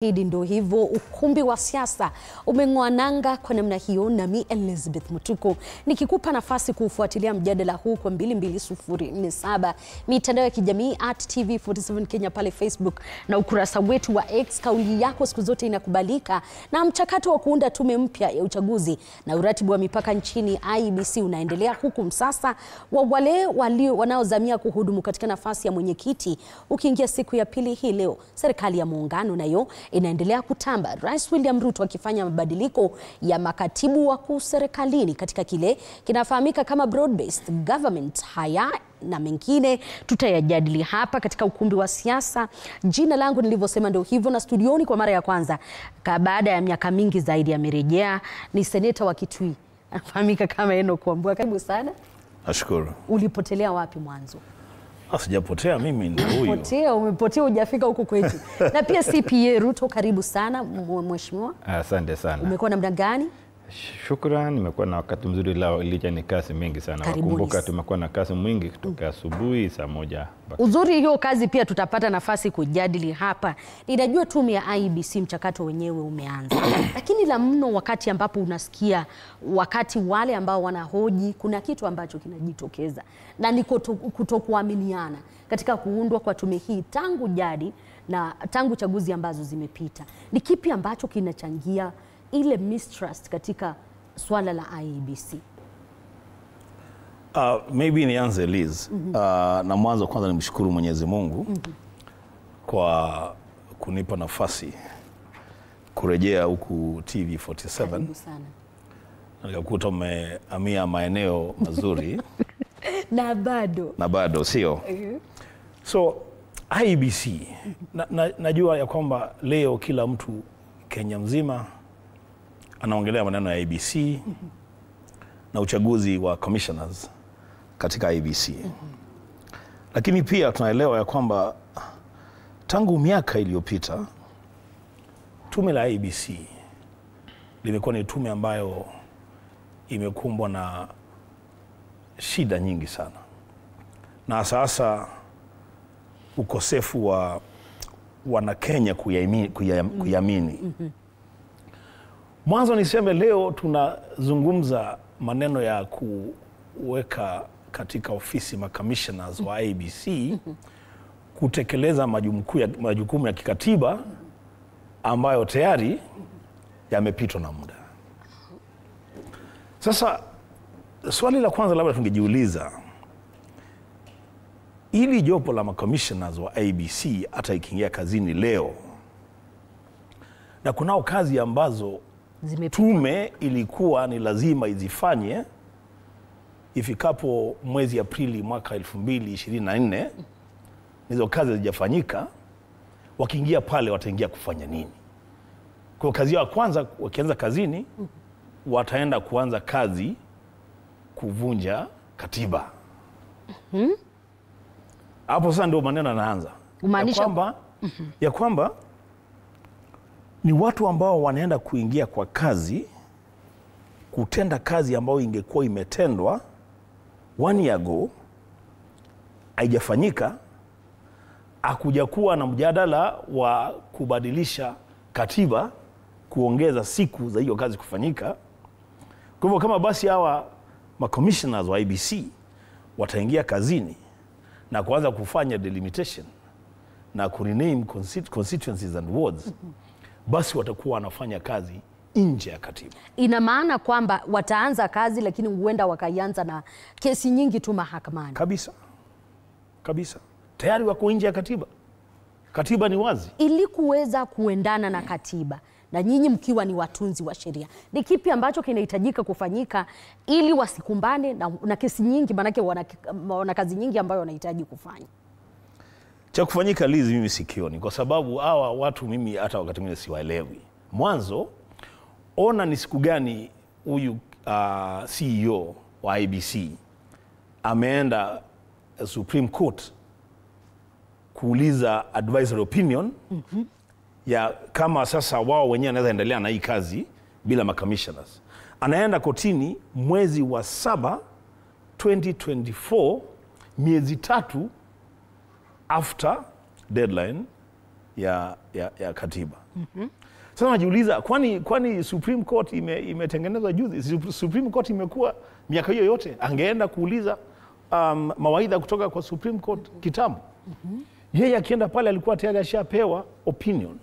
Hidi ndo hivyo, ukumbi wa siasa umeng'wananga kwa namna hiyo. Nami Elizabeth Mutuko nikikupa nafasi kufuatilia mjadala huu kwa 22047 mitandao ya kijamii @TV47 Kenya pale Facebook na ukurasa wetu wa X. Kauli yako siku zote inakubalika, na mchakato wa kuunda tume mpya ya uchaguzi na uratibu wa mipaka nchini IEBC unaendelea, huku msasa wa wale wanaozamia kuhudumu katika nafasi ya mwenyekiti ukiingia siku ya pili hii leo. Serikali ya muungano nayo inaendelea kutamba, Rais William Ruto akifanya mabadiliko ya makatibu wakuu serikalini katika kile kinafahamika kama broad-based government. Haya na mengine tutayajadili hapa katika ukumbi wa siasa. Jina langu nilivyosema ndio hivyo, na studioni kwa mara ya kwanza baada ya miaka mingi zaidi amerejea ni seneta wa Kitui, anafahamika kama Enoch Wambua. Karibu sana. Nashukuru. Ulipotelea wapi mwanzo? Sijapotea, mimi ndio huyu. Umepotea, hujafika huko kwetu. Na pia CPA Ruto, karibu sana mheshimiwa. Asante sana. Umekuwa namna gani? Shukrani, nimekuwa na wakati mzuri leo, licha ni kazi mingi sana. Nakumbuka tumekuwa na kazi mingi kutoka asubuhi saa 1. Uzuri hiyo kazi pia tutapata nafasi kujadili hapa. Ninajua tume ya IEBC mchakato wenyewe umeanza. Lakini la mno wakati ambapo unasikia wakati wale ambao wanahoji kuna kitu ambacho kinajitokeza, na ni kutokuaminiana katika kuundwa kwa tume hii tangu jadi na tangu chaguzi ambazo zimepita. Ni kipi ambacho kinachangia ile mistrust katika swala la IEBC? Maybe nianze Liz. Na mwanzo kwanza nimshukuru Mwenyezi Mungu kwa kunipa nafasi kurejea huku TV47. Karibu sana. Nikakuta umehamia maeneo mazuri. na bado sio. So IEBC najua ya kwamba leo kila mtu Kenya mzima anaongelea maneno ya IEBC na uchaguzi wa commissioners katika IEBC. Lakini pia tunaelewa ya kwamba tangu miaka iliyopita tume la IEBC limekuwa ni tume ambayo imekumbwa na shida nyingi sana, na sasa ukosefu wa Wanakenya kuyamini. Mwanzo niseme leo tunazungumza maneno ya kuweka katika ofisi makamishoners wa IEBC kutekeleza majukumu ya kikatiba ambayo tayari yamepitwa na muda. Sasa swali la kwanza labda tungejiuliza, ili jopo la makamishoners wa IEBC hata ikiingia kazini leo, na kunao kazi ambazo tume ilikuwa ni lazima izifanye ifikapo mwezi Aprili mwaka 2024, hizo kazi hazijafanyika, wakiingia pale wataingia kufanya nini? Kwa kazi ya kwanza wakianza kazini, wataenda kuanza kazi kuvunja katiba. Hapo sasa ndio maneno yanaanza. Ya kwamba ni watu ambao wanaenda kuingia kwa kazi kutenda kazi ambayo ingekuwa imetendwa 1 year ago, haijafanyika. Hakuja kuwa na mjadala wa kubadilisha katiba kuongeza siku za hiyo kazi kufanyika. Kwa hivyo kama basi hawa commissioners wa IEBC wataingia kazini na kuanza kufanya delimitation na kurename constituencies and wards, basi watakuwa wanafanya kazi nje ya katiba. Ina maana kwamba wataanza kazi lakini huenda wakaianza na kesi nyingi tu mahakamani. Kabisa. Tayari wako nje ya katiba. Katiba ni wazi. Ili kuweza kuendana na katiba, na nyinyi mkiwa ni watunzi wa sheria, ni kipi ambacho kinahitajika kufanyika ili wasikumbane na kesi nyingi? Manake wana kazi nyingi ambayo wanahitaji kufanya. Cha kufanyika Liz, mimi sikioni, kwa sababu hawa watu mimi hata wakati mwingine siwaelewi. Mwanzo ona ni siku gani huyu CEO wa IEBC ameenda Supreme Court kuuliza advisory opinion ya kama sasa wao wenyewe wanaweza endelea na hii kazi bila makamishoners. Anaenda kotini mwezi wa 7 2024, miezi 3 after deadline ya katiba. Sasa najiuliza kwani Supreme Court imetengenezwa juzi? Supreme Court imekuwa miaka hiyo yote. Angeenda kuuliza mawaidha kutoka kwa Supreme Court kitambo. Yeye akienda pale alikuwa tayari ashapewa opinion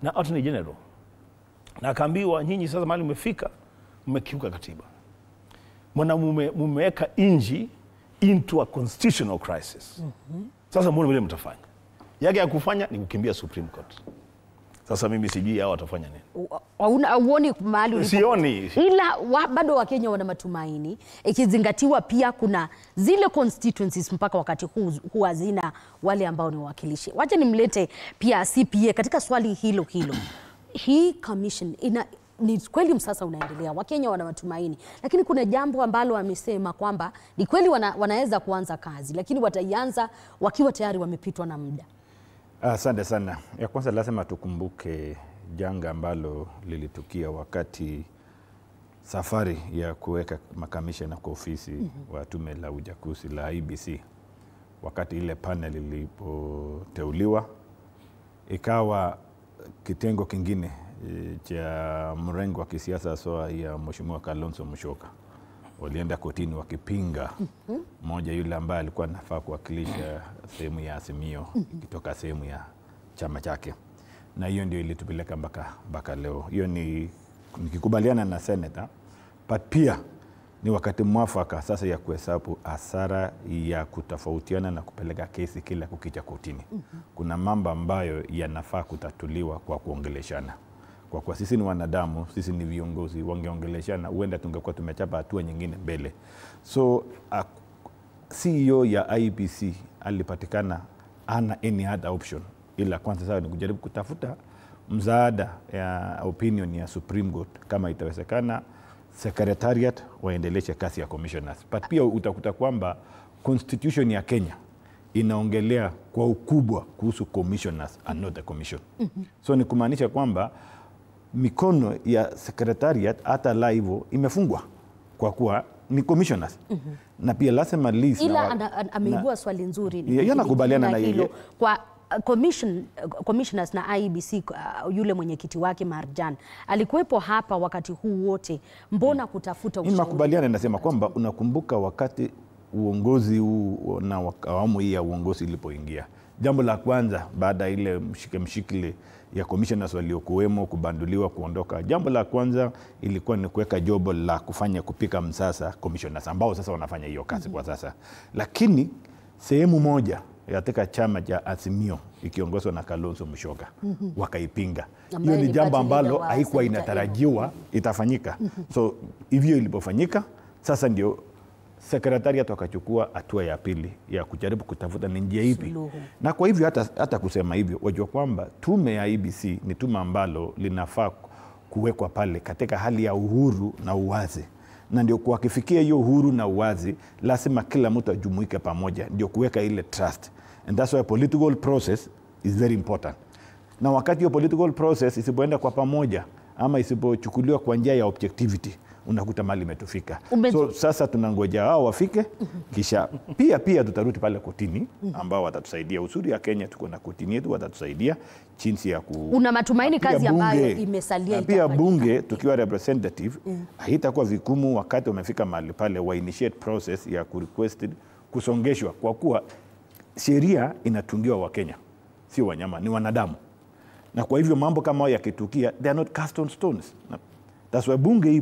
na Attorney General. Na akaambiwa, nyinyi sasa mahali mmefika, mmekiuka katiba. Mmeweka nchi into a constitutional crisis. Sasa mbona vile mtafanya? Yake ya kufanya ni kukimbia Supreme Court. Sasa mimi sijui hao watafanya nini. Uoni mahali ulipo? Sioni. Ila bado Wakenya wana matumaini, ikizingatiwa pia kuna zile constituencies mpaka wakati huu hazina wale ambao ni wawakilishi. Wacha nimlete pia CPA katika swali hilo. Hii commission ni kweli msasa unaendelea, Wakenya wana matumaini, lakini kuna jambo ambalo wamesema kwamba ni kweli wanaweza kuanza kazi, lakini wataianza wakiwa tayari wamepitwa na muda. Asante sana. Ya kwanza lazima tukumbuke janga ambalo lilitukia wakati safari ya kuweka makamishna kwa ofisi wa tume la uchaguzi la IEBC. Wakati ile panel ilipoteuliwa, ikawa kitengo kingine cha mrengo wa kisiasa sawa ya Mheshimiwa Kalonzo Musyoka walienda kotini wakipinga mmoja yule ambaye alikuwa anafaa kuwakilisha sehemu ya Azimio kutoka sehemu ya chama chake, na hiyo ndio ilitupeleka mpaka leo. Hiyo ni nikikubaliana na senator, but pia ni wakati mwafaka sasa ya kuhesabu hasara ya kutofautiana na kupeleka kesi kila kukicha kotini. Kuna mambo ambayo yanafaa kutatuliwa kwa kuongeleshana. Kwa sisi ni wanadamu, sisi ni viongozi, wangeongeleshana huenda tungekuwa tumechapa hatua nyingine mbele. So CEO ya IEBC alipatikana ana any other option ila kwanza sasa ni kujaribu kutafuta msaada ya opinion ya Supreme Court kama itawezekana secretariat waendeleshe kazi ya commissioners. But pia utakuta kwamba constitution ya Kenya inaongelea kwa ukubwa kuhusu commissioners and not the commission. So ni kumaanisha kwamba mikono ya secretariat hata live imefungwa kwa kuwa ni commissioners. Na pia lazima list ila ameibua swali nzuri. Yanakubaliana na yeye kwa commissioners na IEBC. Yule mwenyekiti wake Marjan alikuwepo hapa wakati huu wote, mbona kutafuta ushauri? Makubaliana nasema kwamba unakumbuka wakati uongozi huu na awamu hii ya uongozi ilipoingia, jambo la kwanza baada ile mshikile ya commissioners waliokuwemo kubanduliwa kuondoka, jambo la kwanza ilikuwa ni kuweka jobo la kufanya kupika msasa commissioners ambao sasa wanafanya hiyo kazi kwa sasa. Lakini sehemu moja katika chama cha Azimio ikiongozwa na Kalonzo Musyoka wakaipinga. Hiyo ni jambo ambalo haikuwa inatarajiwa itafanyika. So hivyo ilipofanyika sasa ndio secretariat wakachukua hatua ya pili ya kujaribu kutafuta ni njia ipi. Na kwa hivyo hata kusema hivyo wajua kwamba tume ya IEBC ni tume ambalo linafaa kuwekwa pale katika hali ya uhuru na uwazi. Na ndio kuwakifikia hiyo uhuru na uwazi lazima kila mtu ajumuike pamoja ndio kuweka ile trust. And that's why political process is very important. Na wakati hiyo political process isipoenda kwa pamoja ama isipochukuliwa kwa njia ya objectivity, unakuta mali imetufika. So sasa tunangoja hao wafike kisha pia tutarudi pale kotini ambao watatusaidia. Uzuri ya Kenya tuko na kotini yetu watatusaidia jinsi ya una matumaini kazi ambayo imesalia pia bunge tukiwa representative haitakuwa vigumu wakati wamefika mahali pale wa initiate process ya requested kusongeshwa kwa kuwa sheria inatungiwa wa Kenya sio wanyama, ni wanadamu. Na kwa hivyo mambo kama haya yakitukia they are not cast on stones. That's why bunge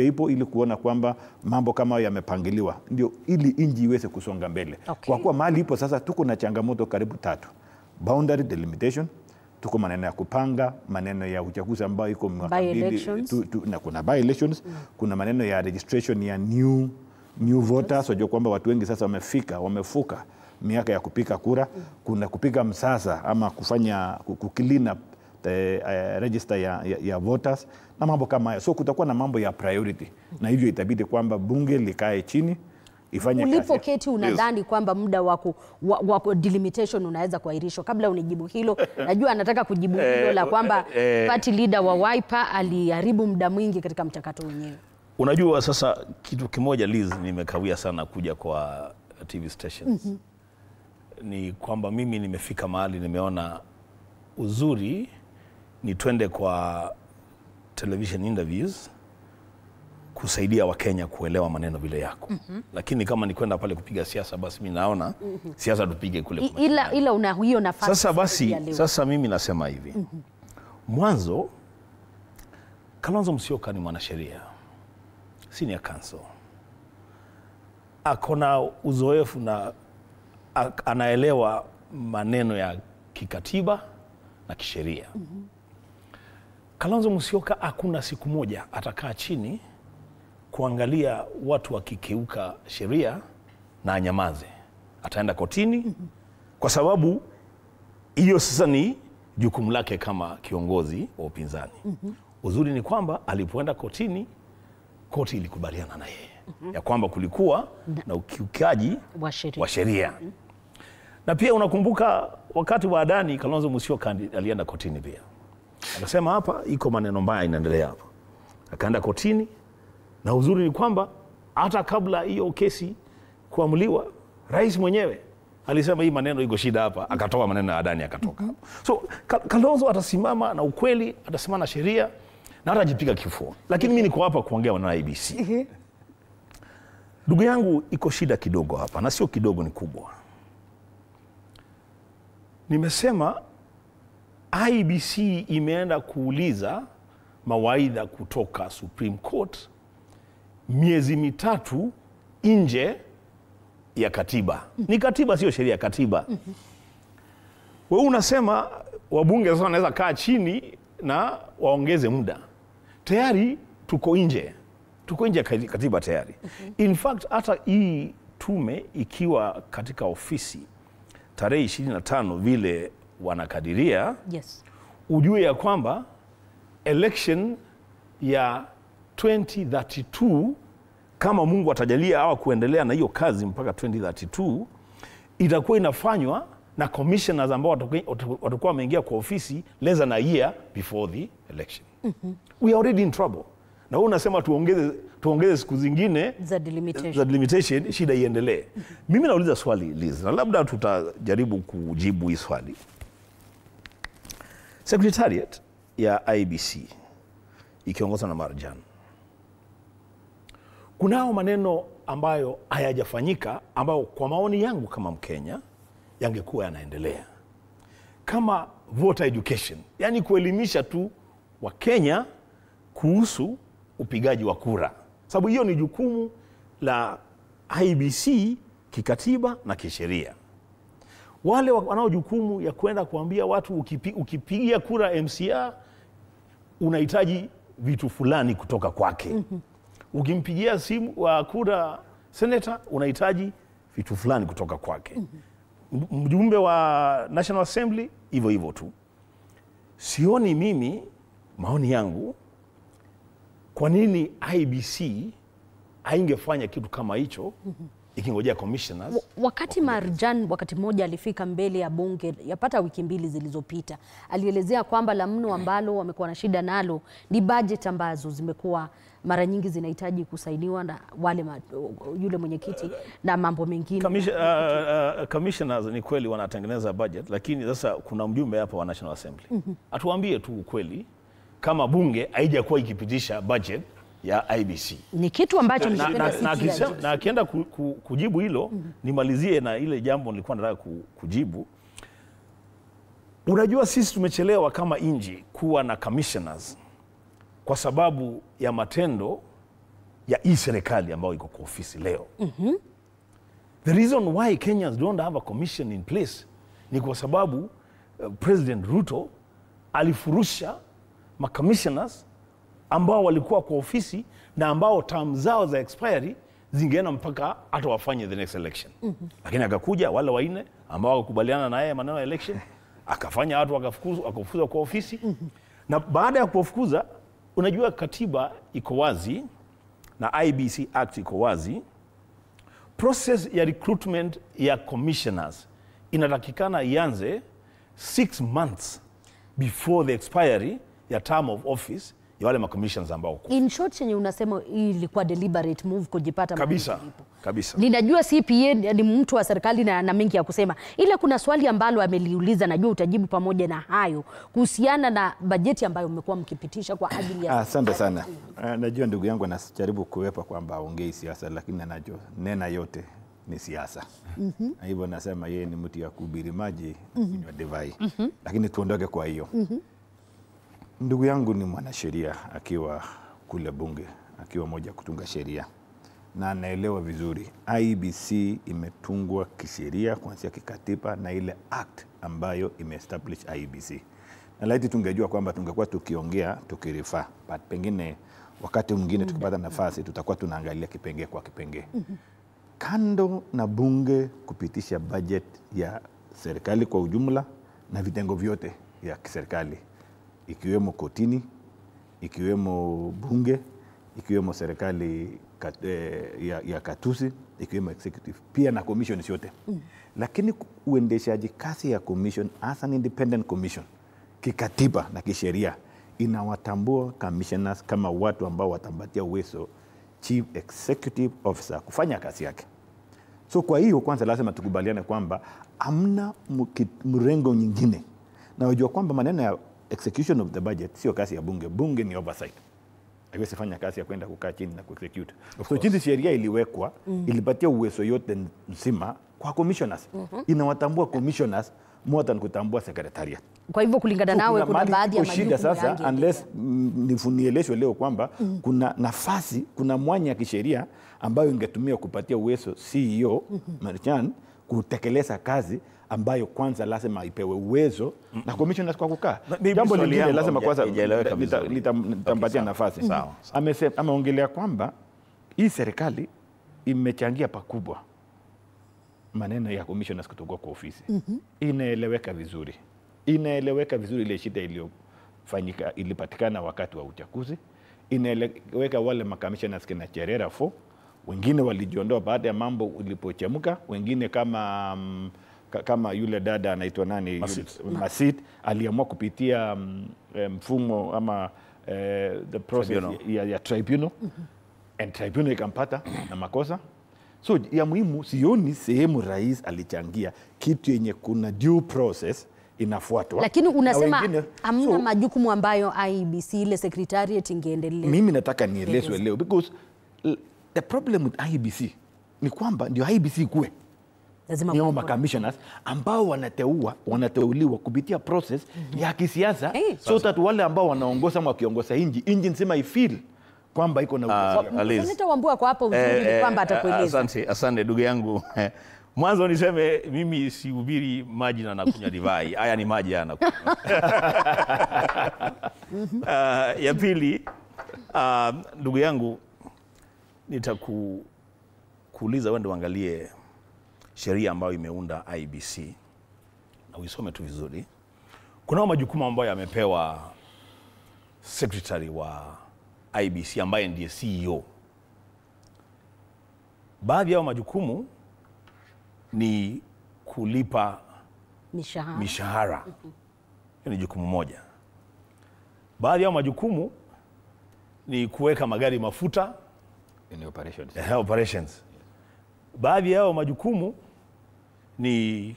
ipo ili kuona kwamba mambo kama yamepangiliwa ndio ili inji iweze kusonga mbele. Kwa kuwa mahali ipo sasa tuko na changamoto karibu 3. Boundary delimitation, tuko maneno ya kupanga, maneno ya uchaguzi ambao iko mwaka 2 na kuna by elections, kuna maneno ya registration ya new voters. Wajua kwamba watu wengi sasa wamefuka miaka ya kupiga kura. Kuna kupiga msasa ama kufanya kukilina register ya voters na mambo kama hayo. So kutakuwa na mambo ya priority na hivyo itabidi kwamba bunge likae chini ifanye kazi. Ulipoketi unadhani kwamba muda wako delimitation unaweza kuahirishwa? Kabla unijibu hilo, najua anataka kujibu hilo la kwamba party leader wa Wiper aliharibu muda mwingi katika mchakato wenyewe. Unajua sasa kitu kimoja Liz, nimekawia sana kuja kwa TV stations. Ni kwamba mimi nimefika mahali nimeona uzuri ni twende kwa television interviews kusaidia Wakenya kuelewa maneno vile yako. Lakini kama ni kwenda pale kupiga siasa, basi mimi naona siasa tupige kule. Ila una hiyo nafasi. Sasa basi, sasa mimi nasema hivi. Mwanzo, Kalonzo Musyoka ni mwanasheria, senior counsel. Akona uzoefu na anaelewa maneno ya kikatiba na kisheria. Kalonzo Musyoka hakuna siku moja atakaa chini kuangalia watu wakikeuka sheria na anyamaze. Ataenda kotini kwa sababu hiyo sasa ni jukumu lake kama kiongozi wa upinzani. Uzuri ni kwamba alipoenda kotini, koti ilikubaliana na yeye ya kwamba kulikuwa na ukiukaji wa sheria. Na pia unakumbuka wakati wa Adani, Kalonzo Musyoka alienda kotini pia. Akasema hapa iko maneno mbaya inaendelea hapa. Akaenda kotini, na uzuri ni kwamba hata kabla hiyo kesi kuamuliwa, rais mwenyewe alisema hii maneno iko shida hapa, akatoa maneno ya Adani akatoka. So Kalonzo atasimama na ukweli, atasimama na sheria na hatajipiga kifua. Lakini mimi niko hapa kuongea na IEBC. Ndugu yangu, iko shida kidogo hapa, na sio kidogo, ni kubwa. Nimesema IEBC imeenda kuuliza mawaidha kutoka Supreme Court miezi mitatu nje ya katiba. Ni katiba, sio sheria, katiba. Wewe unasema wabunge sasa wanaweza kaa chini na waongeze muda. Tayari tuko nje ya katiba tayari. In fact, hata hii tume ikiwa katika ofisi tarehe 25 vile wanakadiria, ujue ya kwamba election ya 2032, kama Mungu atajalia hawa kuendelea na hiyo kazi mpaka 2032, itakuwa inafanywa na commissioners ambao watakuwa wameingia kwa ofisi less than a year before the election. We are already in trouble. Na wewe unasema tuongeze siku zingine za delimitation, shida iendelee. Mimi nauliza swali, Liz, na labda tutajaribu kujibu hii swali. Secretariat ya IEBC ikiongozwa na Marjan, kunao maneno ambayo hayajafanyika ambayo kwa maoni yangu kama Mkenya yangekuwa yanaendelea, kama voter education, yani kuelimisha tu wa Kenya kuhusu upigaji wa kura, sababu hiyo ni jukumu la IEBC kikatiba na kisheria. Wale wanao jukumu ya kwenda kuambia watu ukipigia kura MCA unahitaji vitu fulani kutoka kwake. Ukimpigia simu wa kura senator unahitaji vitu fulani kutoka kwake. Mjumbe wa National Assembly hivyo hivyo tu. Sioni mimi, maoni yangu, kwa nini IEBC haingefanya kitu kama hicho ikingojea commissioners. Wakati Marjan wakati mmoja alifika mbele ya bunge yapata wiki 2 zilizopita, alielezea kwamba la mno ambalo wamekuwa na shida nalo ni budget ambazo zimekuwa mara nyingi zinahitaji kusainiwa na wale yule mwenyekiti na mambo mengine. Commissioners ni kweli wanatengeneza budget, lakini sasa kuna mjumbe hapa wa National Assembly. Atuambie tu ukweli kama bunge haijakuwa ikipitisha budget ya IEBC. Ni kitu ambacho na akienda kujibu hilo, nimalizie na ile jambo nilikuwa nataka kujibu. Unajua sisi tumechelewa kama inji kuwa na commissioners kwa sababu ya matendo ya hii serikali ambayo iko kwa ofisi leo. The reason why Kenyans don't have a commission in place ni kwa sababu President Ruto alifurusha commissioners ambao walikuwa kwa ofisi na ambao term zao za expiry zingeenda mpaka hata wafanye the next election. Lakini akakuja wale waine ambao wakubaliana na yeye maneno ya election, akafanya watu wakafukuzwa kwa ofisi. Na baada ya kufukuza, unajua katiba iko wazi na IEBC Act iko wazi, process ya recruitment ya commissioners inatakikana ianze 6 months before the expiry ya term of office ya wale commissions ambao In short, chenye unasema ilikuwa deliberate move kujipata kabisa kabisa. Ninajua CPA ni mtu wa serikali na mengi ya kusema, ila kuna swali ambalo ameliuliza, najua utajibu pamoja na hayo, kuhusiana na bajeti ambayo mmekuwa mkipitisha kwa ajili ya... Asante sana. Najua ndugu yangu anajaribu kuwepa kwamba aongei siasa, lakini anajua nena yote ni siasa. Na hivyo nasema yeye ni mtu ya kuhubiri maji kunywa divai. Lakini tuondoke kwa hiyo. Ndugu yangu ni mwanasheria akiwa kule bunge, akiwa moja kutunga sheria, na anaelewa vizuri IEBC imetungwa kisheria kuanzia kikatiba na ile act ambayo imeestablish IEBC. Na laiti tungejua kwamba tungekuwa tukiongea tukirifa, but pengine wakati mwingine tukipata nafasi tutakuwa tunaangalia kipengee kwa kipengee. Kando na bunge kupitisha budget ya serikali kwa ujumla na vitengo vyote ya kiserikali, ikiwemo kotini, ikiwemo bunge, ikiwemo serikali ya katusi, ikiwemo executive, pia na commissions yote. Lakini uendeshaji kazi ya commission as an independent commission kikatiba na kisheria inawatambua commissioners kama watu ambao watambatia uwezo chief executive officer kufanya kazi yake. So kwa hiyo kwanza lazima tukubaliane kwamba amna mrengo nyingine, na wajua kwamba maneno ya execution of the budget sio kazi ya bunge. Bunge ni oversight, haiwezi fanya kazi ya kwenda kukaa chini na kuexecute. So jinsi sheria iliwekwa ilipatia uwezo yote nzima kwa commissioners. Inawatambua commissioners more than kutambua secretariat. Kwa hivyo kulingana nawe kuna baadhi ya majukumu sasa, unless nielezwe leo kwamba kuna nafasi, kuna mwanya ya kisheria ambayo ingetumia kupatia uwezo CEO Marichan kutekeleza kazi ambayo kwanza lazima ipewe uwezo na commissioners kwa kukaa. Jambo lingine lazima kwanza nitampatia nafasi. Ameongelea kwamba hii serikali imechangia pakubwa maneno ya commissioners kutoka kwa ofisi. Inaeleweka vizuri. Inaeleweka vizuri ile shida iliyofanyika ilipatikana wakati wa uchaguzi. Inaeleweka wale makamishoners kina Cherera 4, wengine walijiondoa baada ya mambo ulipochemka, wengine kama yule dada anaitwa nani, Masit aliamua kupitia mfumo ama the process ya tribunal, and tribunal ikampata na makosa. So ya muhimu sioni sehemu rais alichangia kitu yenye kuna due process inafuatwa. Lakini unasema hamna majukumu ambayo IEBC ile secretariat ingeendelea. Mimi nataka nielezwe leo because the problem with IEBC ni kwamba ndio IEBC kuwe lazima ni commissioners ambao wanateuliwa kupitia process ya kisiasa, so that wale ambao wanaongoza ama wakiongoza inji nzima ifeel kwamba iko na Seneta Wambua kwa hapo uzuri ni kwamba atakueleza. Asante ndugu yangu. Mwanzo niseme mimi sihubiri maji na nakunywa divai. Haya ni maji yana. Ya pili, ndugu yangu, nitakuuliza wewe uangalie sheria ambayo imeunda IEBC na uisome tu vizuri. Kuna majukumu ambayo yamepewa secretary wa IEBC ambaye ndiye CEO. Baadhi ya majukumu ni kulipa mishahara. Hiyo ni jukumu moja. Baadhi ya majukumu ni kuweka magari mafuta in operations. Operations. Baadhi ya majukumu ni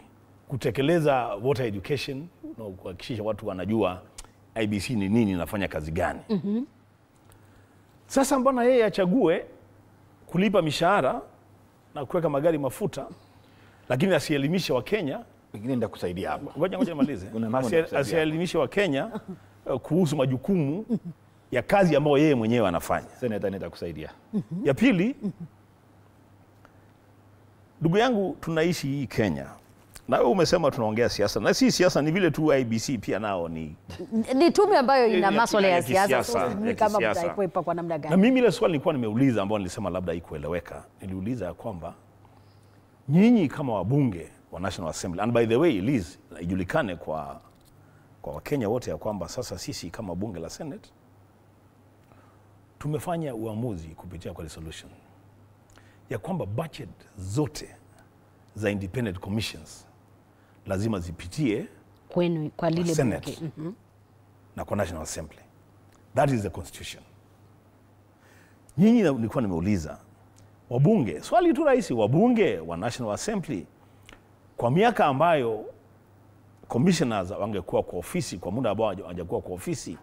kutekeleza water education na kuhakikisha watu wanajua IEBC ni nini, inafanya kazi gani. Sasa mbona yeye achague kulipa mishahara na kuweka magari mafuta, lakini asielimishe wa Kenya? Pengine nenda kusaidia hapo. Ngoja nimalize. Asielimishe wa Kenya kuhusu majukumu ya kazi ambayo yeye mwenyewe anafanya. Seneta nenda kusaidia. Ya pili, ndugu yangu, tunaishi hii Kenya. Na wewe umesema tunaongea siasa. Na si siasa, ni vile tu IEBC pia nao ni tume ambayo ina masuala ya siasa. Ni kama mtaikwepa kwa namna gani? Na mimi ile swali nilikuwa nimeuliza ambao nilisema labda ikueleweka. Niliuliza ya kwamba nyinyi kama wabunge wa National Assembly, and by the way Liz, ijulikane kwa Wakenya wote ya kwamba sasa sisi kama bunge la Senate tumefanya uamuzi kupitia kwa resolution ya kwamba budget zote za independent commissions lazima zipitie kwenu kwa lile Senate na kwa National Assembly. That is the constitution. Nyinyi nilikuwa nimeuliza wabunge, swali tu rahisi, wabunge wa National Assembly kwa miaka ambayo commissioners wangekuwa kwa ofisi, kwa muda ambao hawajakuwa kwa ofisi,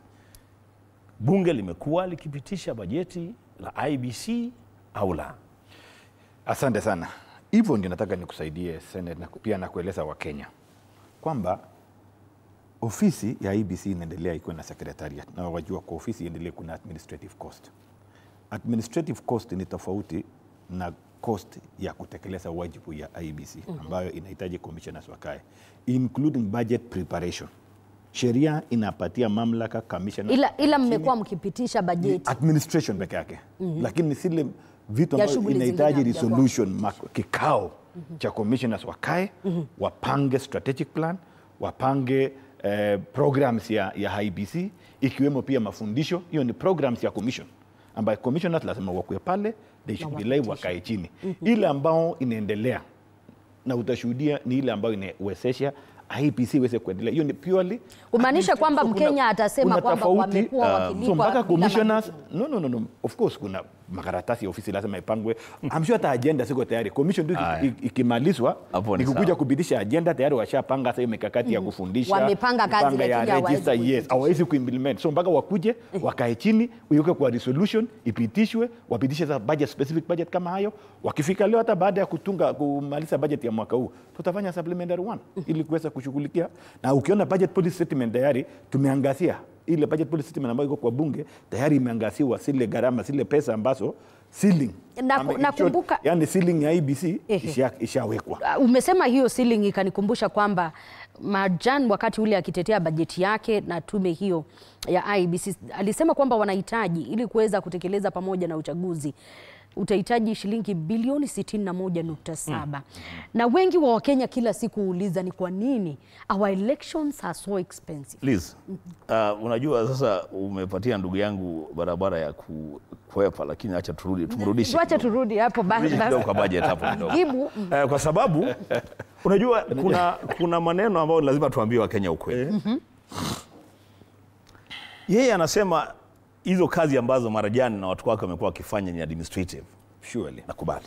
bunge limekuwa likipitisha bajeti la IEBC au la? Asante sana. Hivyo ndio nataka nikusaidie Senate na pia na kueleza Wakenya kwamba ofisi ya IEBC inaendelea ikiwa na secretariat, na wajua kwa ofisi iendelee kuna administrative cost. Administrative cost ni tofauti na cost ya kutekeleza wajibu ya IEBC ambayo inahitaji commissioners wakae, including budget preparation. Sheria inapatia mamlaka commissioner ila mmekuwa mkipitisha bajeti administration peke yake, lakini zile vitu ambavyo inahitaji resolution kikao cha commissioners wakae, wapange strategic plan, wapange programs ya IEBC, ikiwemo pia mafundisho. Hiyo ni programs ya commission ambayo commissioners lazima wakue pale, they should be live, wakae chini. Ile ambao inaendelea na utashuhudia ni ile ambayo inawezesha IEBC iweze kuendelea. Hiyo ni purely kumaanisha kwamba Mkenya atasema kwamba wamekuwa wakilipwa mpaka commissioners. No, of course kuna makaratasi ya ofisi lazima ipangwe. I'm sure hata agenda siko tayari. Commission tu ikimalizwa ikikuja kupitisha agenda tayari washapanga sasa mikakati ya kufundisha. Wamepanga kazi ya register, yes, hawawezi kuimplement. So mpaka wakuje wakae chini, uiweke kwa resolution, ipitishwe, wapitishe za budget, specific budget kama hayo. Wakifika leo hata baada ya kumaliza budget ya mwaka huu, tutafanya supplementary one ili kuweza kushughulikia. Na ukiona budget policy statement tayari tumeangazia ile budget policy statement ambayo iko kwa bunge tayari imeangaziwa zile gharama, zile pesa ambazo ceiling nakumbuka, yani ceiling ya IEBC ishawekwa. Umesema hiyo ceiling, ikanikumbusha kwamba Marjan wakati ule akitetea bajeti yake na tume hiyo ya IEBC alisema kwamba wanahitaji ili kuweza kutekeleza pamoja na uchaguzi utahitaji shilingi bilioni 61.7. Na wengi wa Wakenya kila siku huuliza ni kwa nini our elections are so expensive. Liz, unajua sasa umepatia ndugu yangu barabara ya kukwepa, lakini acha tumrudishe. Acha turudi hapo basi kwa budget hapo kidogo. Kwa sababu unajua kuna maneno ambayo lazima tuambie Wakenya ukweli. Yeye anasema hizo kazi ambazo Marajani na watu wake wamekuwa wakifanya ni administrative. Surely nakubali.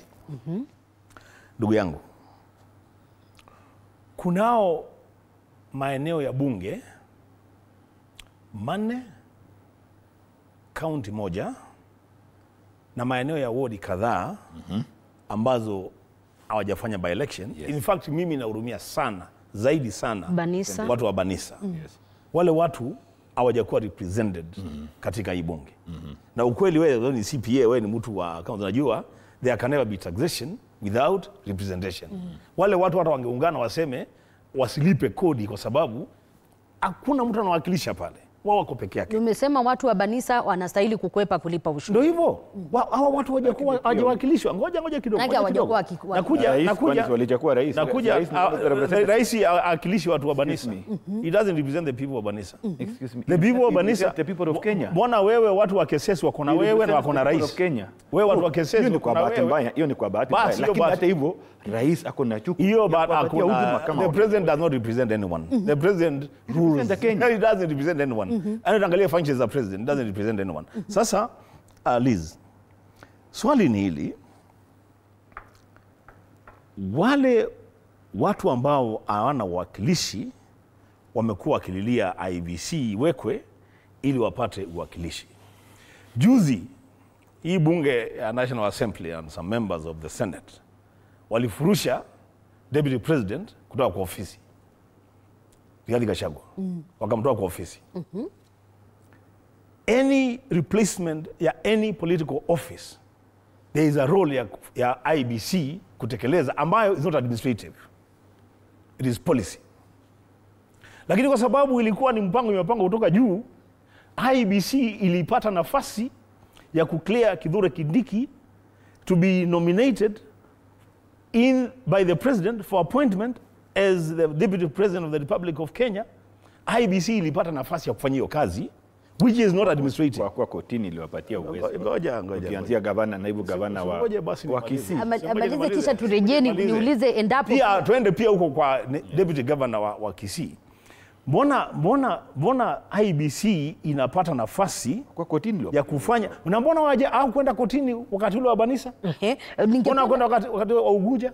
Ndugu yangu, kunao maeneo ya bunge manne, kaunti moja, na maeneo ya ward kadhaa ambazo hawajafanya by election. Yes. In fact mimi nahurumia sana, zaidi sana Banisa. Watu wa Banisa. Yes. Wale watu hawajakuwa represented katika hii bunge. Na ukweli wewe ni CPA, wewe ni mtu wa kama unajua there can never be taxation without representation. Wale watu hata wangeungana waseme wasilipe kodi kwa sababu hakuna mtu anawakilisha pale. Wao wako peke yake. Umesema watu wa Banisa wanastahili kukwepa kulipa ushuru. Ndio hivyo. Hawa watu hawajawakilishwa. Ngoja kidogo. Nakuja rais akilishi watu wa Banisa. He doesn't represent the people of Banisa. Excuse me. The people of Banisa, the people of Kenya. Mbona wewe watu wa Kesesi wako na wewe na wako na rais? Wewe watu wa Kesesi hiyo ni kwa bahati mbaya, hiyo ni kwa bahati mbaya. Lakini hata hivyo rais ako na chuku. Hiyo the president does not represent anyone. The president rules. He doesn't represent anyone. Anaangalia functions za president, doesn't represent anyone. Sasa Liz, swali ni hili, wale watu ambao hawana uwakilishi wamekuwa wakililia IEBC iwekwe ili wapate uwakilishi. Juzi hii bunge ya National Assembly and some members of the Senate walifurusha deputy president kutoka kwa ofisi, Rigathi Gachagua, wakamtoa kwa ofisi. Any replacement ya any political office, there is a role ya IEBC kutekeleza ambayo is not administrative, it is policy. Lakini kwa sababu ilikuwa ni mpango kutoka juu, IEBC ilipata nafasi ya kuclear Kithure Kindiki to be nominated by the president for appointment as the deputy president of the Republic of Kenya. IEBC ilipata nafasi ya kufanya hiyo kazi, which is not administrative. Kwa kotini iliwapatia uwezo. Ngoja. Ukianzia gavana, naibu gavana wa Kisii. Amalize kisha turejeni niulize endapo. Pia tuende pia huko kwa deputy governor wa Kisii. mbona IBC inapata nafasi Kwa kotini ya kufanya, na mbona waje au kwenda kotini wakati ule wa Banisa? Mbona kwenda wakati wa Uguja?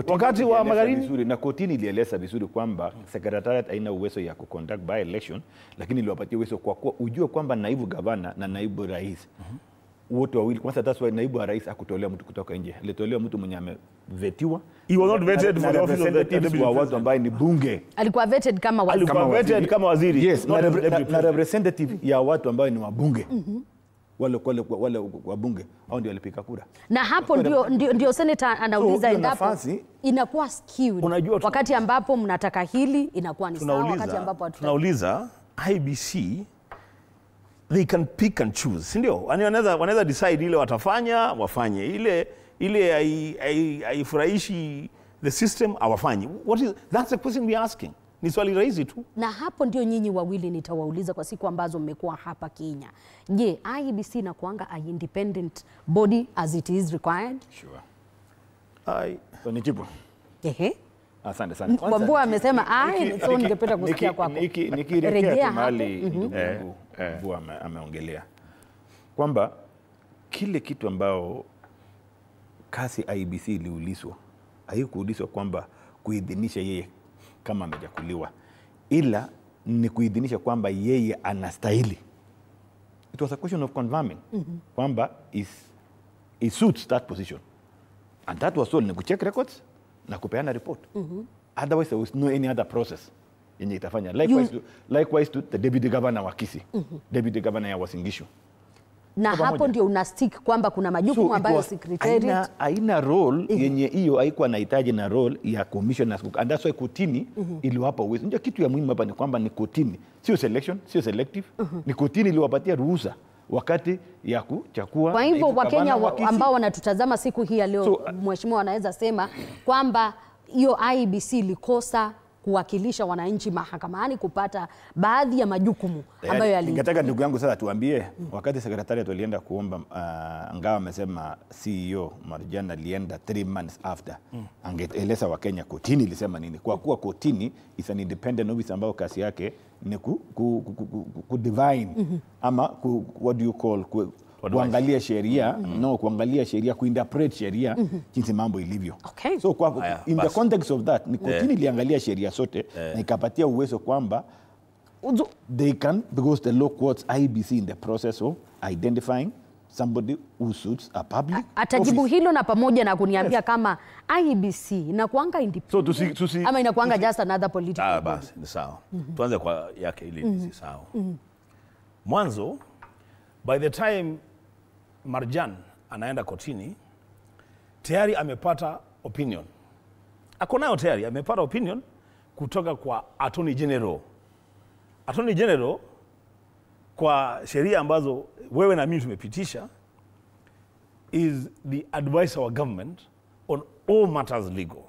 Wakati wa Magharibi? Na kotini ilieleza vizuri kwamba secretariat haina uwezo ya kuconduct by election, lakini iliwapatia uwezo kwa kuwa ujue kwamba naibu gavana na naibu rais wote wawili, kwanza that's why naibu wa rais akutolea mtu kutoka nje, alitolewa mtu mwenye amevetiwa. He was not vetted for the office of the deputy wa watu ambaye ni bunge. Alikuwa vetted kama waziri. Alikuwa vetted kama waziri. Yes, na representative ya watu ambaye ni wabunge. Wale wabunge au ndio walipika kura. Na hapo ndio senator anauliza endapo inakuwa skewed. Unajua wakati ambapo mnataka hili inakuwa ni sawa, wakati ambapo hatutaki. Tunauliza IBC, they can pick and choose, si ndio? Yaani wanaweza decide ile watafanya, wafanye ile haifurahishi the system, hawafanye. That's the question we are asking. Ni swali rahisi tu. Na hapo ndio nyinyi wawili nitawauliza kwa siku ambazo mmekuwa hapa Kenya. Je, IEBC inakuanga a independent body as it is required? Sure. So ni jibu. Ehe. Asante sana. Wambua amesema so ningependa kusikia kwako. Nikirejea mahali Wambua ameongelea kwamba kile kitu ambao kasi IEBC iliulizwa, haikuulizwa kwamba kuidhinisha yeye kama amejakuliwa, ila ni kuidhinisha kwamba yeye anastahili. It was a question of confirming kwamba he suits that position, and that was all. Ni kucheck records na kupeana report. Otherwise there was no any other process yenye itafanya. Likewise to the deputy governor wa Kisii, deputy governor ya Uasin Gishu. Na hapo ndio una stick kwamba kuna majukumu ambayo secretariat haina role yenye hiyo haikuwa nahitaji na role ya commissioners, and that's why kotini iliwapa uwezo. Ndio kitu ya muhimu hapa ni kwamba ni kotini, sio selection, sio selective. Ni kotini iliwapatia ruhusa wakati ya kuchakua. Kwa hivyo Wakenya ambao wanatutazama siku hii ya leo, mheshimiwa anaweza sema kwamba hiyo IEBC ilikosa kuwakilisha wananchi mahakamani kupata baadhi ya majukumu ambayo yali. Ningetaka ndugu yangu sasa tuambie, wakati secretariat walienda kuomba, Ngawa amesema CEO Marjan alienda 3 months after. Angeeleza Wakenya kotini ilisema nini, kwa kuwa kotini is an independent office ambayo kazi yake ni ku divine ama what do you call kuangalia sheria, kuangalia sheria, kuinterpret sheria jinsi mambo ilivyo. Okay. So in the context of that, ni kotini iliangalia sheria sote na ikapatia uwezo kwamba they can, because the law quotes IEBC in the process of identifying somebody who suits a public atajibu office. Hilo na pamoja na kuniambia kama IEBC inakuanga independent ama inakuanga just another political body. Basi ni sawa. Tuanze kwa yake ili ni sawa. Mwanzo, by the time Marjan anaenda kotini, tayari amepata opinion. Akonayo tayari amepata opinion kutoka kwa Attorney General. Attorney General, kwa sheria ambazo wewe na mimi tumepitisha, is the advisor of government on all matters legal.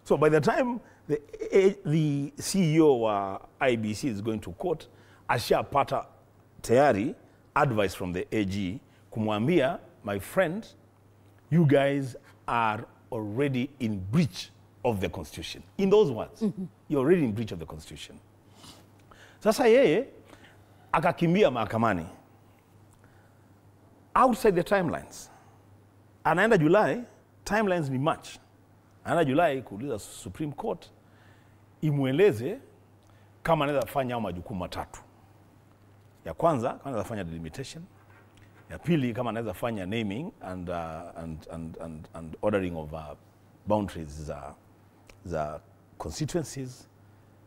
So by the time the CEO wa IEBC is going to court, ashapata tayari advice from the AG kumwambia, my friend, you guys are already in breach of the constitution. In those words, you're already in breach of the constitution. Sasa yeye akakimbia mahakamani outside the timelines. Anaenda Julai, timelines ni March. Anaenda Julai kuuliza Supreme Court imueleze kama anaweza fanya majukumu matatu. Ya kwanza, kama anaweza fanya delimitation. Ya pili, kama anaweza fanya naming and ordering of boundaries za constituencies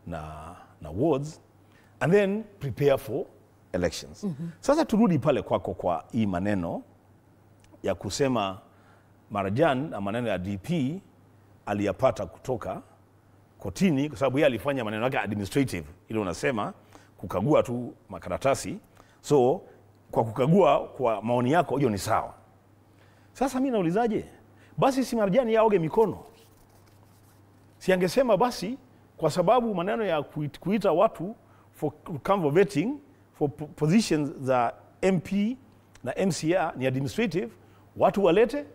na wards, and then prepare for elections. Sasa turudi pale kwako kwa hii maneno ya kusema Marjan na maneno ya DP aliyapata kutoka kotini, kwa sababu yeye alifanya maneno yake administrative, ile unasema kukagua tu makaratasi. So kwa kukagua, kwa maoni yako hiyo ni sawa. Sasa mimi naulizaje? Basi si Marjan yaoge mikono? Si angesema basi kwa sababu maneno ya kuita watu for come for vetting for positions za MP na MCA ni administrative, watu walete,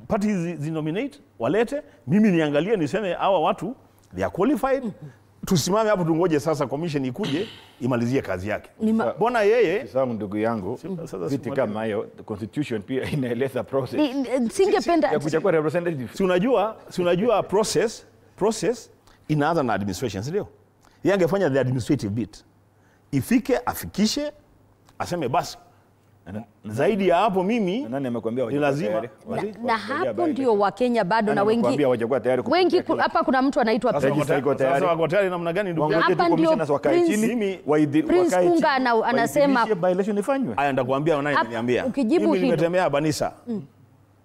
parties zinominate, walete, mimi niangalie niseme hawa watu they are qualified, tusimame hapo tungoje sasa commission ikuje imalizie kazi yake. Mbona yeye sasa ndugu yangu vitu kama hiyo constitution pia inaeleza process. Singependa ya kuchagua representative. Si unajua process inaanza na administration, ndio? Yeye angefanya the administrative bit. Ifike afikishe aseme basi. Zaidi ya hapo mimi nani amekwambia ni lazima na hapo ndio Wakenya bado na wengi hapa kuna mtu anaitwa sasa wako tayari namna gani ndugu yangu? Hapa ndio wakae chini Prince Kunga anasema violation ifanywe. Haya ndakwambia nani ameniambia. Ukijibu hilo nimetembea Banisa.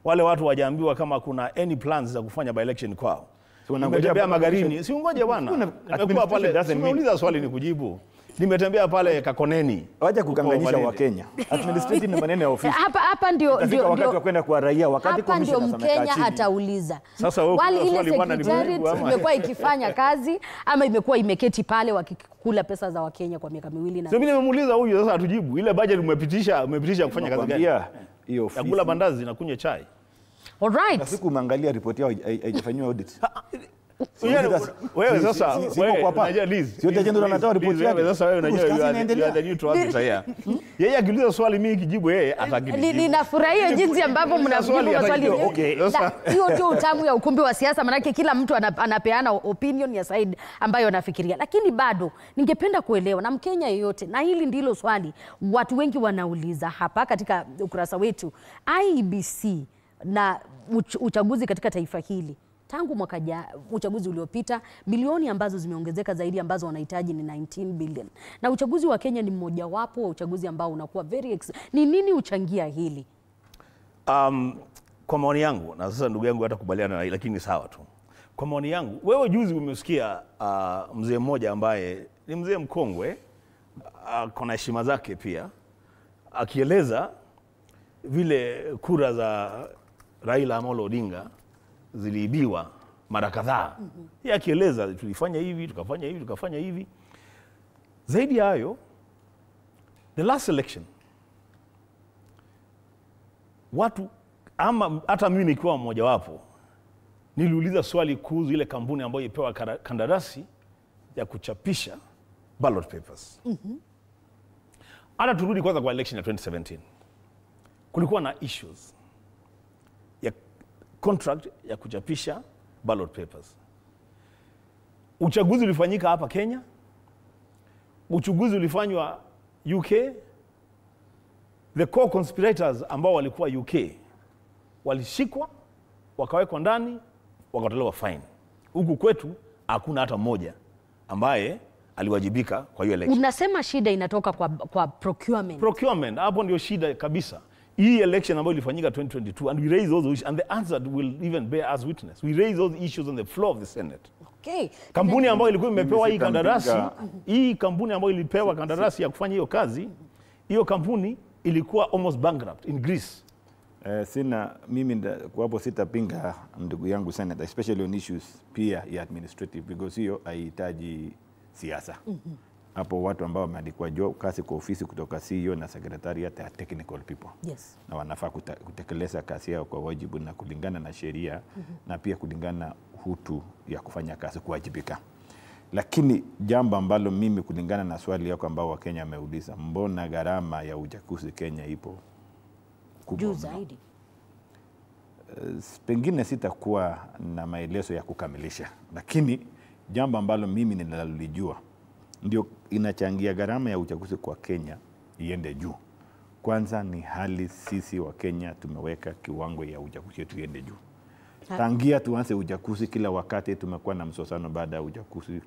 Wale watu wajaambiwa kama kuna any plans za kufanya by election kwao. Nimetembea Magarini, si ungoje bwana. Nimekuwa pale, nimeuliza swali ni kujibu. Nimetembea pale Kakoneni. Wacha kukanganyisha wa Kenya. Administrative ni maneno ya ofisi. Hapa ndio wakati wa kwenda kwa raia, wakati commission Mkenya atauliza. Sasa wewe swali bwana imekuwa ikifanya kazi ama imekuwa imeketi pale wakikula pesa za Wakenya kwa miaka 2 na. Sasa mimi nimemuuliza huyu sasa atujibu. Ile budget umepitisha kufanya kazi gani? Hiyo ofisi. Yakula bandazi na kunywa chai. All right. Na siku umeangalia ripoti yao haijafanywa audit. Wewe sasa unajua Liz. Sio tena anatoa ripoti yake. Sasa wewe unajua you are the new officer here. Yeye akiuliza swali mimi kijibu yeye atakijibu. Ninafurahia jinsi ambavyo mnajibu maswali. Okay. Hiyo ndio utamu ya ukumbi wa siasa, maana kila mtu anapeana opinion ya side ambayo anafikiria. Lakini bado ningependa kuelewa na Mkenya yeyote, na hili ndilo swali watu wengi wanauliza hapa katika ukurasa wetu, IEBC na uchaguzi katika taifa hili. Tangu mwaka uchaguzi uliopita bilioni ambazo zimeongezeka zaidi ambazo wanahitaji ni 19 billion. Na uchaguzi wa Kenya ni mmoja wapo wa uchaguzi ambao unakuwa ni nini uchangia hili? Kwa maoni yangu, na sasa ndugu yangu hatakubaliana na hili lakini sawa tu. Kwa maoni yangu, wewe juzi umesikia mzee mmoja ambaye ni mzee mkongwe, kuna heshima zake pia, akieleza vile kura za Raila Amolo Odinga ziliibiwa mara kadhaa. Yeye akieleza tulifanya hivi, tukafanya hivi. Zaidi ya hayo, the last election watu ama hata mimi nikiwa mmoja wapo niliuliza swali kuhusu ile kampuni ambayo ipewa kandarasi ya kuchapisha ballot papers. Hata turudi kwanza kwa election ya 2017. Kulikuwa na issues ya contract ya kuchapisha ballot papers. Uchaguzi ulifanyika hapa Kenya. Uchaguzi ulifanywa UK. The core conspirators ambao walikuwa UK walishikwa, wakawekwa ndani, wakatolewa fine. Huku kwetu hakuna hata mmoja ambaye aliwajibika kwa hiyo election. Unasema shida inatoka kwa procurement. Procurement, hapo ndio shida kabisa. Hii election ambayo ilifanyika 2022 and we raise those issues and the answer will even bear as witness. We raise those issues on the floor of the Senate. Okay. Kampuni ambayo ilikuwa imepewa hii kandarasi, hii kampuni ambayo ilipewa kandarasi ya kufanya hiyo kazi, hiyo kampuni ilikuwa almost bankrupt in Greece. Mimi kwa hapo sitapinga ndugu yangu Senator, especially on issues pia ya administrative, because hiyo haihitaji siasa. Hapo watu ambao wameandikwa kazi kwa ofisi kutoka CEO na secretariat ya technical people. Yes. Na wanafaa kutekeleza kazi yao kwa wajibu na kulingana na sheria na pia kulingana na hutu ya kufanya kazi kuwajibika. Lakini jambo ambalo mimi kulingana na swali yako ambao Wakenya wameuliza, mbona gharama ya uchaguzi Kenya ipo juu zaidi? Pengine sitakuwa na maelezo ya kukamilisha, lakini jambo ambalo mimi ninalolijua ndio inachangia gharama ya uchaguzi kwa Kenya iende juu. Kwanza ni hali sisi wa Kenya tumeweka kiwango ya uchaguzi yetu iende juu. Tangia tuanze uchaguzi kila wakati tumekuwa na msosano baada ya uchaguzi.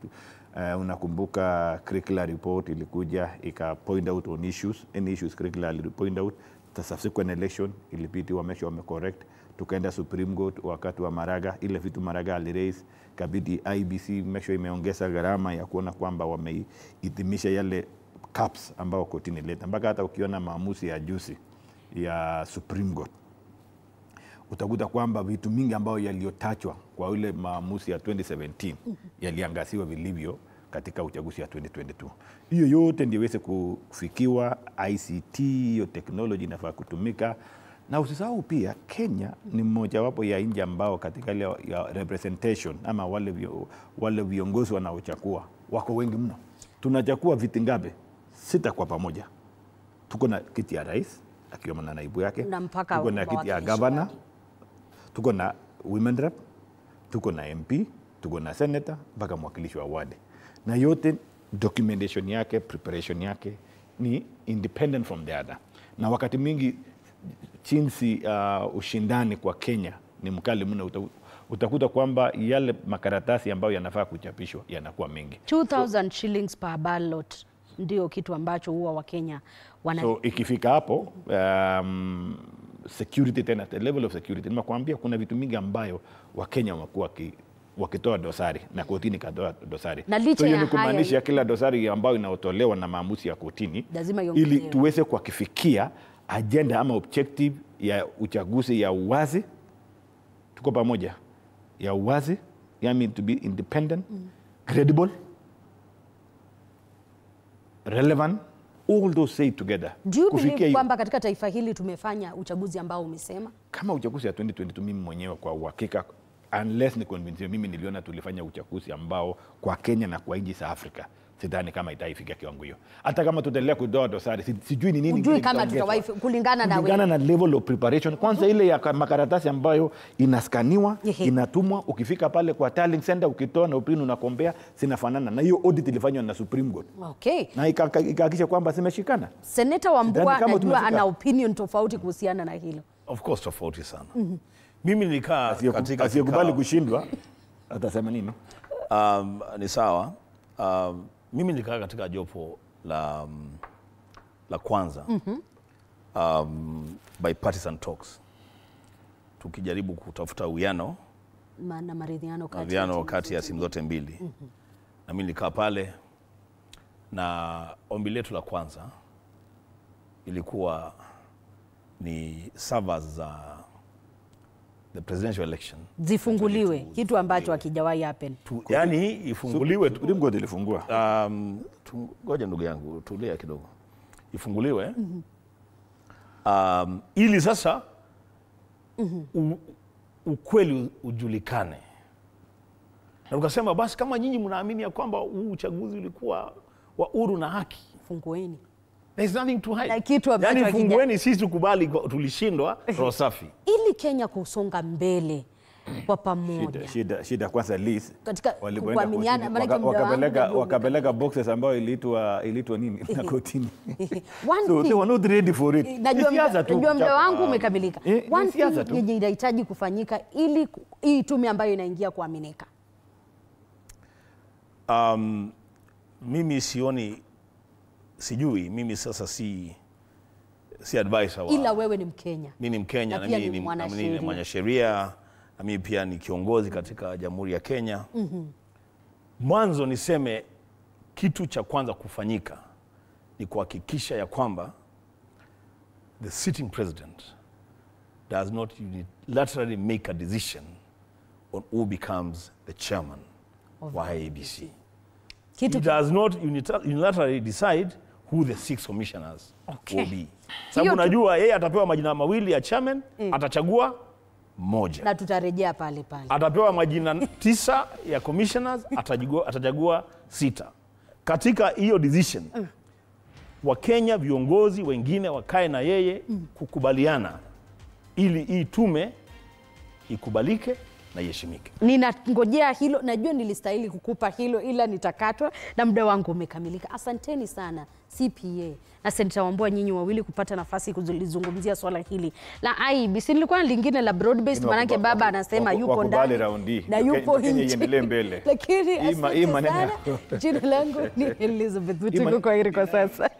Unakumbuka curricular report ilikuja ika point out on issues, any issues curricular point out. The subsequent election ilibidi wame correct. Tukaenda Supreme Court wakati wa Maraga, ile vitu Maraga aliraise, kabidi IBC imeongeza gharama ya kuona kwamba wameidhimisha yale caps ambao kotini leta. Mpaka hata ukiona maamuzi ya juzi ya Supreme Court utakuta kwamba vitu mingi ambao yaliyotachwa kwa ile maamuzi ya 2017 yaliangaziwa vilivyo katika uchaguzi ya 2022. Hiyo yote ndio iweze kufikiwa. ICT, hiyo technology inafaa kutumika. Na usisahau pia Kenya ni mmoja wapo ya nchi ambao katika ile ya representation ama wale viongozi wanaochagua wako wengi mno. Tunachukua viti ngapi? 6 kwa pamoja. Tuko na kiti ya rais akiwemo na naibu yake, tuko na kiti ya governor, tuko na women rep, tuko na MP, tuko na senator, mpaka mwakilishi wa ward. Na yote documentation yake, preparation yake ni independent from the other. Na wakati mingi jinsi ushindani kwa Kenya ni mkali mno, utakuta kwamba yale makaratasi ambayo yanafaa kuchapishwa yanakuwa mengi. 2000 shillings per ballot ndio kitu ambacho huwa Wakenya wana. So ikifika hapo security, tena the level of security, nimekuambia kuna vitu mingi ambayo Wakenya wamekuwa wakitoa dosari na kotini katoa dosari. So hiyo ni kumaanisha kila dosari ambayo inaotolewa na maamuzi ya kotini ili tuweze kufikia agenda ama objective ya uchaguzi ya uwazi. Tuko pamoja, ya uwazi, yani to be independent, credible, relevant, all those say together. Do you believe kwamba katika taifa hili tumefanya uchaguzi ambao umesema? Kama uchaguzi ya 2022 mimi mwenyewe kwa uhakika, unless ni convince mimi niliona tulifanya uchaguzi ambao kwa Kenya na kwa nchi za Afrika sidhani kama itaifikia kiwango hiyo. Hata kama tutaendelea kudoa dosari, sijui ni nini. Sijui kama tutawahi kulingana na level of preparation. Kwanza ile ya makaratasi ambayo inaskaniwa, inatumwa, ukifika pale kwa tallying center ukitoa na upinu unakombea, sinafanana. Na hiyo audit ilifanywa na Supreme Court. Okay. Na ikahakikisha kwamba zimeshikana. Senator Wambua najua ana opinion tofauti kuhusiana na hilo. Of course tofauti sana. Mimi nilikaa katika asiyekubali kushindwa atasema nini? Ni sawa. Mimi nilikaa katika jopo la kwanza bipartisan talks, tukijaribu kutafuta uwiano na maridhiano kati ya simu zote mbili. Na mimi nilikaa pale, na ombi letu la kwanza ilikuwa ni servers za the presidential election zifunguliwe, kitu ambacho hakijawahi happen. Yani ifunguliwe, Supreme Court ilifungua. Ngoja ndugu yangu tulia kidogo. Ifunguliwe ili sasa ukweli ujulikane. Na ukasema basi kama nyinyi mnaamini ya kwamba huu uchaguzi ulikuwa wa huru na haki, fungueni. There's nothing to hide. Yani fungueni, sisi tukubali tulishindwa, roho safi. Ili Kenya kusonga mbele kwa pamoja. Shida kwanza Liz katika kuaminiana, wakapeleka boxes ambayo iliitwa nini na kotini. So they were not ready for it. Najua muda wangu umekamilika. One thing yenye inahitaji kufanyika ili hii tume ambayo inaingia kuaminika. Mimi sioni, sijui, mimi sasa si advisor wa. Ila wewe ni Mkenya. Mimi ni Mkenya, na mimi ni mwanasheria, na mimi pia ni kiongozi katika Jamhuri ya Kenya. Mwanzo niseme kitu cha kwanza kufanyika ni kuhakikisha ya kwamba the sitting president does not unilaterally make a decision on who becomes the chairman of IEBC. He does not unilaterally decide who the 6 commissioners will be. Sababu najua yeye atapewa majina mawili ya chairman, atachagua moja. Na tutarejea pale. Atapewa majina 9 ya commissioners, atachagua 6. Katika hiyo decision, Wakenya viongozi wengine wakae na yeye kukubaliana ili hii tume ikubalike na iheshimike. Ninangojea hilo, najua nilistahili kukupa hilo ila nitakatwa na muda wangu umekamilika. Asanteni sana CPA na Senator Wambua, nyinyi wawili kupata nafasi kuzungumzia swala hili la IEBC. Nilikuwa lingine la broad based, manake baba anasema yupo ndani na yupo nje. Lakini jina langu ni Elizabeth Mutuku, kwa heri kwa sasa.